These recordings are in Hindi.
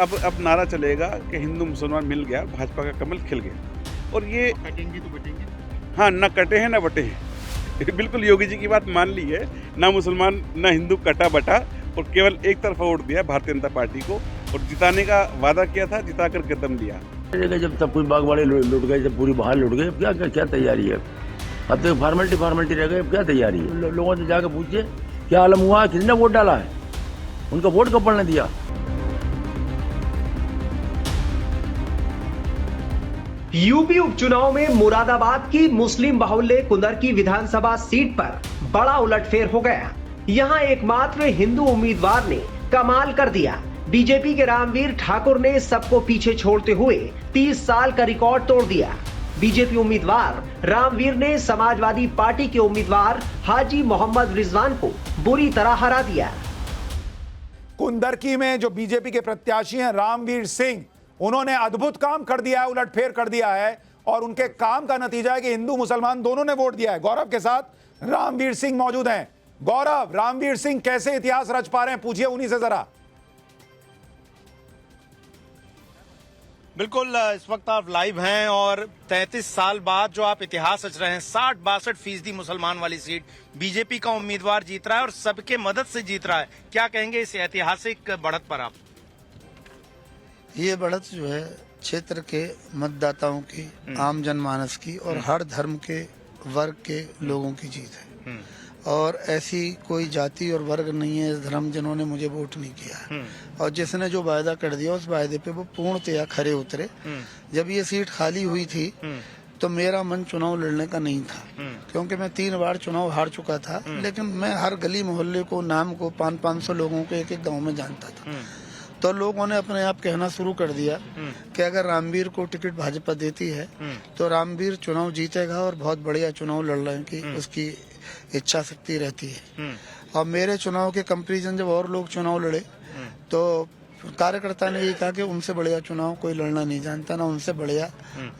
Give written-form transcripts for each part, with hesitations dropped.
अब नारा चलेगा कि हिंदू मुसलमान मिल गया, भाजपा का कमल खिल गया। और ये कटेंगे तो बटेंगे। हाँ, ना कटे हैं ना बटे हैं। बिल्कुल योगी जी की बात मान ली है, ना मुसलमान ना हिंदू कटा बटा, और केवल एक तरफा वोट दिया भारतीय जनता पार्टी को, और जिताने का वादा किया था, जिताकर कदम लिया। जब सब कुछ बागवाड़ी लुट गए, जब पूरी बहार लुट गई, अब क्या क्या तैयारी है? अब तो फॉर्मेलिटी रह गई, अब क्या तैयारी है? लोगों से जाकर पूछिए क्या आलम हुआ, किसने वोट डाला है, उनका वोट कब पड़ने दिया? यूपी उपचुनाव में मुरादाबाद की मुस्लिम बाहुल्य कुंदरकी विधानसभा सीट पर बड़ा उलटफेर हो गया। यहां एकमात्र हिंदू उम्मीदवार ने कमाल कर दिया। बीजेपी के रामवीर ठाकुर ने सबको पीछे छोड़ते हुए 30 साल का रिकॉर्ड तोड़ दिया। बीजेपी उम्मीदवार रामवीर ने समाजवादी पार्टी के उम्मीदवार हाजी मोहम्मद रिजवान को बुरी तरह हरा दिया। कुंदरकी में जो बीजेपी के प्रत्याशी हैं रामवीर सिंह, उन्होंने अद्भुत काम कर दिया है, उलटफेर कर दिया है, और उनके काम का नतीजा है कि हिंदू मुसलमान दोनों ने वोट दिया है। गौरव के साथ रामवीर सिंह मौजूद हैं। गौरव, रामवीर सिंह कैसे इतिहास रच पा रहे हैं, पूछिए उन्हीं से जरा। बिल्कुल, इस वक्त आप लाइव हैं और 33 साल बाद जो आप इतिहास रच रहे हैं, 60-62% मुसलमान वाली सीट बीजेपी का उम्मीदवार जीत रहा है और सबके मदद से जीत रहा है। क्या कहेंगे इस ऐतिहासिक बढ़त पर आप? ये बढ़त जो है क्षेत्र के मतदाताओं की, आम जनमानस की और हर धर्म के वर्ग के लोगों की जीत है। और ऐसी कोई जाति और वर्ग नहीं है, इस धर्म जिन्होंने मुझे वोट नहीं किया, और जिसने जो वायदा कर दिया उस वायदे पे वो पूर्णतया खरे उतरे। जब ये सीट खाली हुई थी तो मेरा मन चुनाव लड़ने का नहीं था, क्योंकि मैं 3 बार चुनाव हार चुका था, लेकिन मैं हर गली मोहल्ले को, नाम को, 500-500 लोगों को एक एक गाँव में जानता था। तो लोगों ने अपने आप कहना शुरू कर दिया कि अगर रामवीर को टिकट भाजपा देती है तो रामवीर चुनाव जीतेगा और बहुत बढ़िया चुनाव लड़ने की उसकी इच्छा शक्ति रहती है। और मेरे चुनाव के कंपैरिजन जब और लोग चुनाव लड़े तो कार्यकर्ता ने ये कहा कि उनसे बढ़िया चुनाव कोई लड़ना नहीं जानता, ना उनसे बढ़िया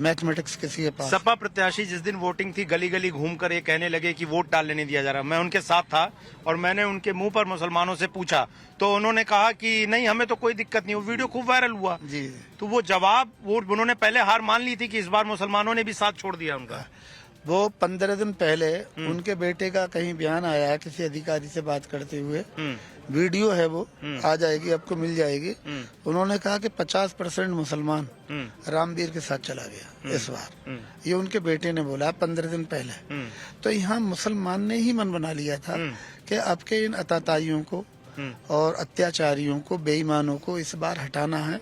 मैथमेटिक्स किसी के पास। सपा प्रत्याशी जिस दिन वोटिंग थी, गली गली घूमकर ये कहने लगे कि वोट डालने नहीं दिया जा रहा। मैं उनके साथ था और मैंने उनके मुंह पर मुसलमानों से पूछा तो उन्होंने कहा कि नहीं, हमें तो कोई दिक्कत नहीं। वो वीडियो खूब वायरल हुआ जी। तो वो जवाब, वो उन्होंने पहले हार मान ली थी कि इस बार मुसलमानों ने भी साथ छोड़ दिया उनका। वो 15 दिन पहले उनके बेटे का कहीं बयान आया है किसी अधिकारी से बात करते हुए, वीडियो है वो, आ जाएगी, आपको मिल जाएगी। उन्होंने कहा कि 50% मुसलमान रामवीर के साथ चला गया इस बार। ये उनके बेटे ने बोला 15 दिन पहले। तो यहाँ मुसलमान ने ही मन बना लिया था कि आपके इन अताताइयों को और अत्याचारियों को, बेईमानों को इस बार हटाना है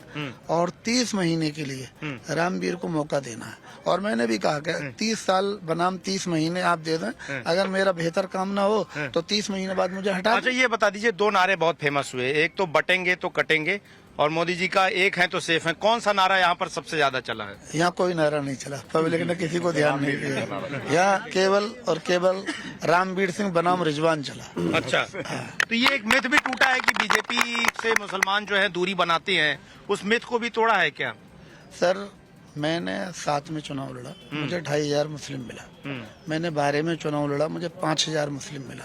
और 30 महीने के लिए रामवीर को मौका देना है। और मैंने भी कहा कि 30 साल बनाम 30 महीने आप दे दें, अगर मेरा बेहतर काम ना हो तो 30 महीने बाद मुझे हटा। अच्छा, ये बता दीजिए, 2 नारे बहुत फेमस हुए, एक तो बटेंगे तो कटेंगे और मोदी जी का एक है तो सेफ है। कौन सा नारा यहाँ पर सबसे ज्यादा चला है? यहाँ कोई नारा नहीं चला, पब्लिक ने किसी को ध्यान नहीं दिया। यहाँ केवल और केवल रामवीर सिंह बनाम रिजवान चला। अच्छा, तो ये एक मिथ भी टूटा है कि बीजेपी से मुसलमान जो है दूरी बनाते हैं, उस मिथ को भी तोड़ा है क्या? सर, मैंने 7 में चुनाव लड़ा, मुझे 2500 मुस्लिम मिला। मैंने 12 में चुनाव लड़ा, मुझे 5000 मुस्लिम मिला।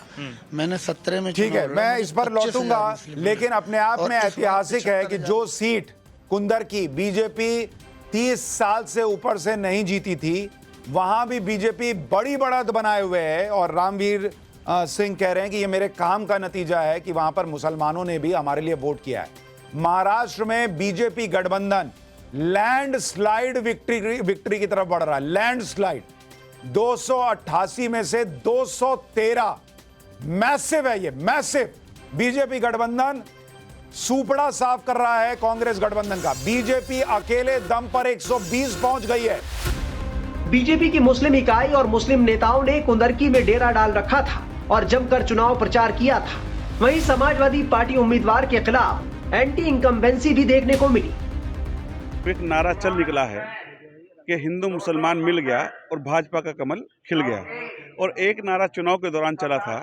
मैंने 17 में, ठीक है, मैं इस पर लौटूंगा, लेकिन अपने आप में ऐतिहासिक है कि जो सीट कुंदरकी बीजेपी 30 साल से ऊपर से नहीं जीती थी, वहां भी बीजेपी बड़ी बढ़त बनाए हुए है। और रामवीर सिंह कह रहे हैं कि ये मेरे काम का नतीजा है कि वहां पर मुसलमानों ने भी हमारे लिए वोट किया है। महाराष्ट्र में बीजेपी गठबंधन लैंडस्लाइड विक्ट्री की तरफ बढ़ रहा है। लैंडस्लाइड 288 में से 213, मैसिव है ये, मैसिव। बीजेपी गठबंधन सुपड़ा साफ कर रहा है कांग्रेस गठबंधन का। बीजेपी अकेले दम पर 120 पहुंच गई है। बीजेपी की मुस्लिम इकाई और मुस्लिम नेताओं ने कुंदरकी में डेरा डाल रखा था और जमकर चुनाव प्रचार किया था। वहीं समाजवादी पार्टी उम्मीदवार के खिलाफ एंटी इनकम्बेंसी भी देखने को मिली। एक नारा चल निकला है कि हिंदू मुसलमान मिल गया और भाजपा का कमल खिल गया। और एक नारा चुनाव के दौरान चला था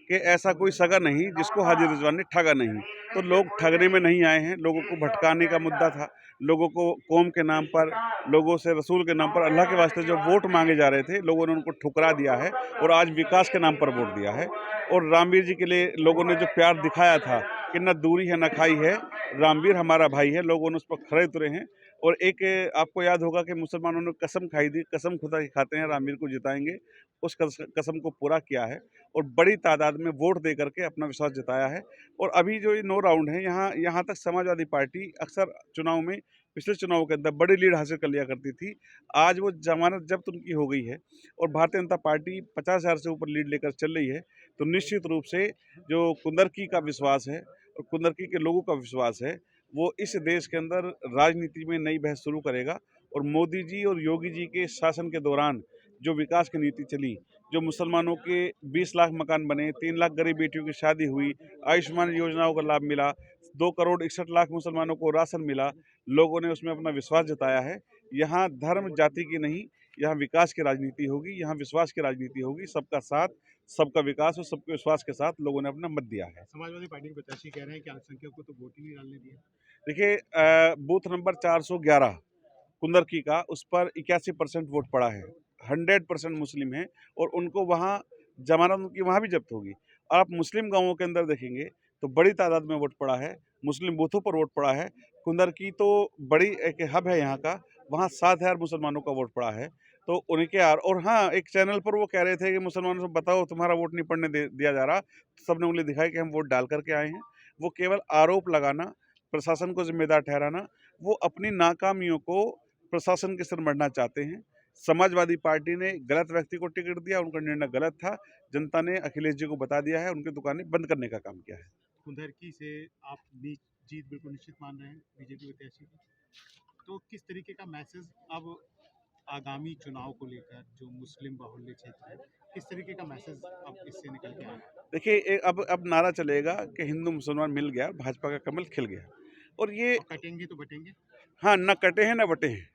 कि ऐसा कोई सगा नहीं जिसको हाजी रिजवान ने ठगा नहीं। तो लोग ठगने में नहीं आए हैं, लोगों को भटकाने का मुद्दा था। लोगों को कौम के नाम पर, लोगों से रसूल के नाम पर, अल्लाह के वास्ते जो वोट मांगे जा रहे थे, लोगों ने उनको ठुकरा दिया है और आज विकास के नाम पर वोट दिया है। और रामवीर जी के लिए लोगों ने जो प्यार दिखाया था कि न दूरी है न खाई है, रामवीर हमारा भाई है। लोगों ने उस पर खड़े उतरे हैं। और एक आपको याद होगा कि मुसलमानों ने कसम खाई थी, कसम खुदा की खाते हैं रामवीर को जिताएंगे। उस कसम को पूरा किया है और बड़ी तादाद में वोट दे करके अपना विश्वास जताया है। और अभी जो ये 9 राउंड है, यहाँ तक समाजवादी पार्टी अक्सर चुनाव में, पिछले चुनाव के अंदर बड़ी लीड हासिल कर लिया करती थी। आज वो जमानत जब्त उनकी हो गई है और भारतीय जनता पार्टी 50,000 से ऊपर लीड लेकर चल रही है। तो निश्चित रूप से जो कुंदरकी का विश्वास है और कुंदरकी के लोगों का विश्वास है, वो इस देश के अंदर राजनीति में नई बहस शुरू करेगा। और मोदी जी और योगी जी के शासन के दौरान जो विकास की नीति चली, जो मुसलमानों के 20 लाख मकान बने, 3 लाख गरीब बेटियों की शादी हुई, आयुष्मान योजनाओं का लाभ मिला, 2 करोड़ 61 लाख मुसलमानों को राशन मिला, लोगों ने उसमें अपना विश्वास जताया है। यहाँ धर्म जाति की नहीं, यहाँ विकास की राजनीति होगी, यहाँ विश्वास की राजनीति होगी। सबका साथ, सबका विकास और सबके विश्वास के साथ लोगों ने अपना मत दिया है। समाजवादी पार्टी के प्रत्याशी कह रहे हैं कि अल्पसंख्यकों को तो वोट ही नहीं डालने दिया। देखिए, बूथ नंबर 411 कुंदरकी का, उस पर 81% वोट पड़ा है। 100% मुस्लिम है और उनको वहाँ जमानत उनकी वहाँ भी जब्त होगी। और आप मुस्लिम गांवों के अंदर देखेंगे तो बड़ी तादाद में वोट पड़ा है, मुस्लिम बूथों पर वोट पड़ा है। कुंदरकी तो बड़ी एक हब है यहाँ का, वहाँ 7,000 मुसलमानों का वोट पड़ा है। तो उनके और हाँ, एक चैनल पर वो कह रहे थे कि मुसलमानों से बताओ तुम्हारा वोट नहीं पड़ने दिया जा रहा। सबने उंगली दिखाई कि हम वोट डाल करके आए हैं। वो केवल आरोप लगाना, प्रशासन को जिम्मेदार ठहराना, वो अपनी नाकामियों को प्रशासन के सिर मढ़ना चाहते हैं। समाजवादी पार्टी ने गलत व्यक्ति को टिकट दिया, उनका निर्णय गलत था। जनता ने अखिलेश जी को बता दिया है, उनकी दुकानें बंद करने का काम किया है। कुंदरकी से आप जीत बिल्कुल निश्चित मान रहे हैं बीजेपी प्रत्याशी की, तो किस तरीके का मैसेज अब आगामी चुनाव को लेकर, जो मुस्लिम बाहुल्य क्षेत्र है, किस तरीके का मैसेज अब इससे निकल के आया? देखिए, अब नारा चलेगा कि हिंदू मुसलमान मिल गया, भाजपा का कमल खिल गया। और ये कटेंगे तो बटेंगे। हाँ, न कटे हैं न बटे हैं।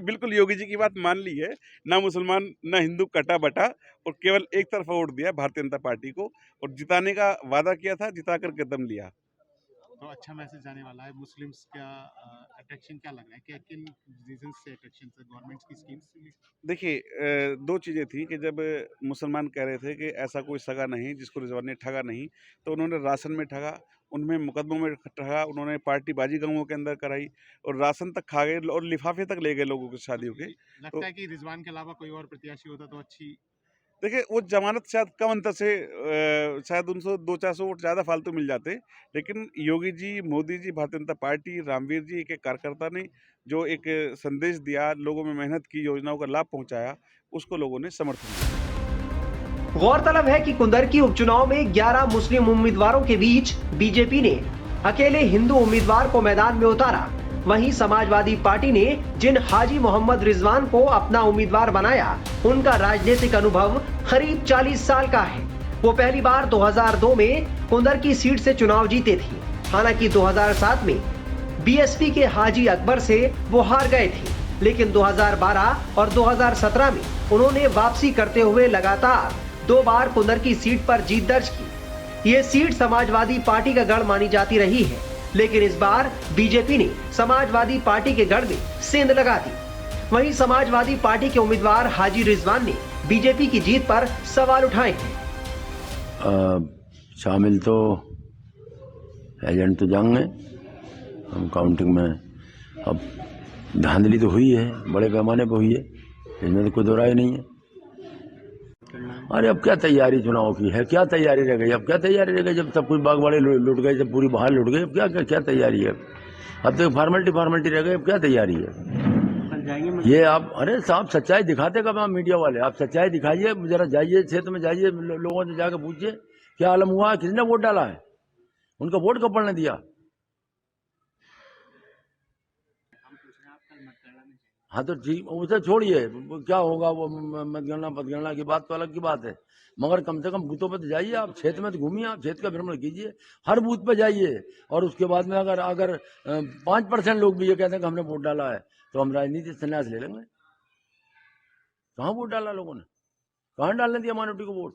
बिल्कुल योगी जी की बात मान ली है। ना मुसलमान ना हिंदू कटा बटा, और केवल एक तरफा वोट दिया भारतीय जनता पार्टी को और जिताने का वादा किया था, जिता कर कदम लिया। तो अच्छा मैसेज जाने वाला है। मुस्लिम्स का अट्रैक्शन क्या लग रहा है, क्या किन रीजन से अट्रैक्शन है गवर्नमेंट की स्कीम्स? देखिए, 2 चीज़ें थी कि जब मुसलमान कह रहे थे कि ऐसा कोई सगा नहीं जिसको रिजवान ने ठगा नहीं, तो उन्होंने राशन में ठगा, उनमें मुकदमों में ठगा, उन्होंने पार्टीबाजी गाँवों के अंदर कराई और राशन तक खा गए और लिफाफे तक ले गए लोगों की शादियों के। लगता है कि रिजवान के अलावा कोई और प्रत्याशी होता तो अच्छी। देखिए, वो जमानत शायद कम अंतर से शायद उनको 200-400 वोट ज़्यादा फालतू मिल जाते, लेकिन योगी जी, मोदी जी, भारतीय जनता पार्टी, रामवीर जी के कार्यकर्ता ने जो एक संदेश दिया, लोगों में मेहनत की, योजनाओं का लाभ पहुंचाया, उसको लोगों ने समर्थन दिया। गौरतलब है कि कुंदरकी उपचुनाव में 11 मुस्लिम उम्मीदवारों के बीच बीजेपी ने अकेले हिंदू उम्मीदवार को मैदान में उतारा। वहीं समाजवादी पार्टी ने जिन हाजी मोहम्मद रिजवान को अपना उम्मीदवार बनाया, उनका राजनीतिक अनुभव करीब 40 साल का है। वो पहली बार 2002 में कुंदरकी सीट से चुनाव जीते थे। हालांकि 2007 में बीएसपी के हाजी अकबर से वो हार गए थे, लेकिन 2012 और 2017 में उन्होंने वापसी करते हुए लगातार 2 बार कुंदरकी सीट पर जीत दर्ज की। ये सीट समाजवादी पार्टी का गढ़ मानी जाती रही है, लेकिन इस बार बीजेपी ने समाजवादी पार्टी के गढ़ में सेंध लगा दी। वहीं समाजवादी पार्टी के उम्मीदवार हाजी रिजवान ने बीजेपी की जीत पर सवाल उठाए हैं। शामिल तो एजेंट तो जाएंगे, हम काउंटिंग में अब धांधली तो हुई है, बड़े पैमाने पर हुई है, इसमें तो कोई दो राय नहीं है। अरे अब क्या तैयारी चुनाव की है, क्या तैयारी रह गई? अब क्या तैयारी रह गई जब सब कुछ बागवाड़े लुट गए, जब पूरी बहार लुट गई, अब क्या तैयारी है? अब तो फॉर्मेलिटी रह गई, अब क्या तैयारी है? ये आप, अरे साहब सच्चाई दिखाते कब आप मीडिया वाले? आप सच्चाई दिखाइए, जरा जाइए क्षेत्र में, जाइए लोगों से जाकर पूछिए क्या आलम हुआ, किसने वोट डाला है, उनका वोट कब पड़ने दिया? हाँ तो ठीक, उसे छोड़िए, क्या होगा वो मतगणना की बात तो अलग की बात है, मगर कम से कम बूथों पर तो जाइए आप, क्षेत्र में तो घूमिए, आप क्षेत्र का भ्रमण कीजिए, हर बूथ पे जाइए। और उसके बाद में अगर 5% लोग भी ये कहते हैं कि हमने वोट डाला है, तो हम राजनीति संन्यास ले लेंगे। कहाँ वोट डाला लोगों ने, कहाँ डालने दिया माइनॉरिटी को वोट?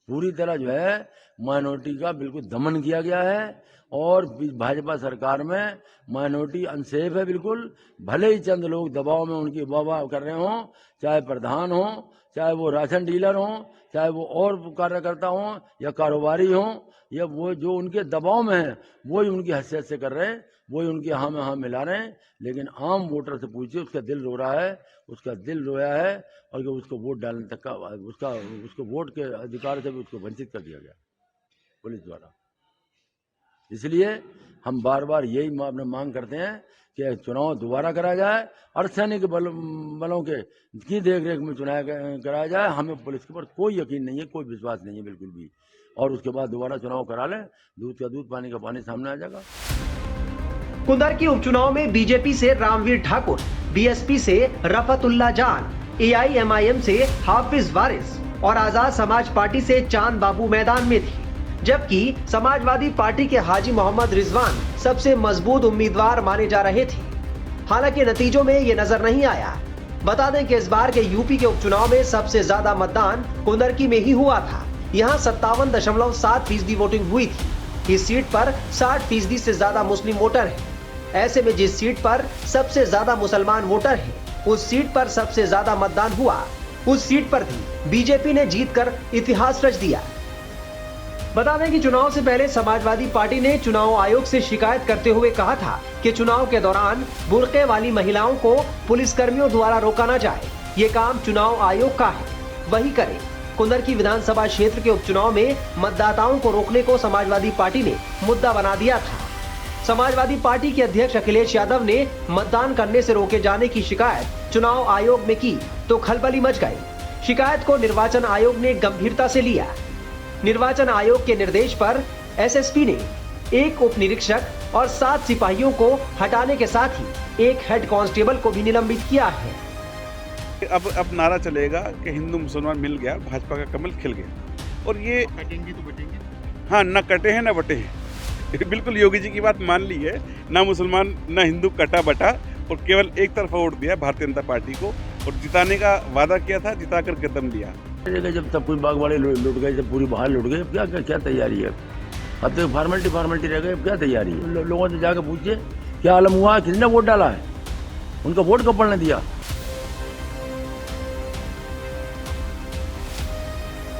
पूरी तरह जो है माइनॉरिटी का बिल्कुल दमन किया गया है और भाजपा सरकार में माइनॉरिटी अनसेफ है बिल्कुल। भले ही चंद लोग दबाव में उनकी वाह कर रहे हों, चाहे प्रधान हो, चाहे वो राशन डीलर हो, चाहे वो और कार्यकर्ता हो या कारोबारी हो, या वो जो उनके दबाव में है वही उनकी हैसियत से कर रहे हैं, वही उनके हाँ में हाँ मिला रहे हैं। लेकिन आम वोटर से पूछिए, उसका दिल रो रहा है, उसका दिल रोया है, और उसको वोट डालने तक का उसको वोट के अधिकार से भी उसको वंचित कर दिया गया पुलिस द्वारा। इसलिए हम बार बार यही अपने मांग करते हैं कि चुनाव दोबारा कराया जाए, अर्धसैनिक बलों की देख रेख में चुनाव कराया जाए। हमें पुलिस के ऊपर कोई यकीन नहीं है, कोई विश्वास नहीं है बिल्कुल भी, और उसके बाद दोबारा चुनाव करा लें, दूध का दूध पानी का पानी सामने आ जाएगा। कुंदर के उपचुनाव में बीजेपी से रामवीर ठाकुर, बीएसपी से रफतुल्ला जान, एआईएमआईएम से हाफिज वारिस और आजाद समाज पार्टी से चांद बाबू मैदान में थी, जबकि समाजवादी पार्टी के हाजी मोहम्मद रिजवान सबसे मजबूत उम्मीदवार माने जा रहे थे। हालांकि नतीजों में ये नजर नहीं आया। बता दें कि इस बार के यूपी के उपचुनाव में सबसे ज्यादा मतदान कुंदरकी में ही हुआ था। यहाँ 57.7% वोटिंग हुई थी। इस सीट पर 60% से ज्यादा मुस्लिम वोटर हैं। ऐसे में जिस सीट पर सबसे ज्यादा मुसलमान वोटर हैं, उस सीट पर सबसे ज्यादा मतदान हुआ। उस सीट पर भी बीजेपी ने जीतकर इतिहास रच दिया। बता दें कि चुनाव से पहले समाजवादी पार्टी ने चुनाव आयोग से शिकायत करते हुए कहा था कि चुनाव के दौरान बुर्के वाली महिलाओं को पुलिसकर्मियों द्वारा रोका न जाए। ये काम चुनाव आयोग का है, वही करे। कुंदरकी विधानसभा क्षेत्र के उपचुनाव में मतदाताओं को रोकने को समाजवादी पार्टी ने मुद्दा बना दिया था। समाजवादी पार्टी के अध्यक्ष अखिलेश यादव ने मतदान करने से रोके जाने की शिकायत चुनाव आयोग में की तो खलबली मच गई। शिकायत को निर्वाचन आयोग ने गंभीरता से लिया। निर्वाचन आयोग के निर्देश पर एसएसपी ने 1 उप निरीक्षक और 7 सिपाहियों को हटाने के साथ ही 1 हेड कांस्टेबल को भी निलंबित किया है। अब नारा चलेगा कि हिंदू मुसलमान मिल गया, भाजपा का कमल खिल गया। और ये कटेंगे तो बटेंगे। हाँ, न कटे हैं न बटे हैं। बिल्कुल योगी जी की बात मान ली है। ना मुसलमान ना हिंदू कटा बटा, और केवल एक तरफा वोट दिया भारतीय जनता पार्टी को, और जिताने का वादा किया था, जिता कर कदम लिया। जब सब कुछ बागवाड़े लुट गए, जब पूरी बाहर लुट गए, क्या क्या क्या तैयारी है? अब तो फॉर्मेलिटी रह गई, क्या तैयारी है? लोगों से जाकर पूछिए क्या आलम हुआ, किसने वोट डाला है, उनका वोट कब पड़ने दिया।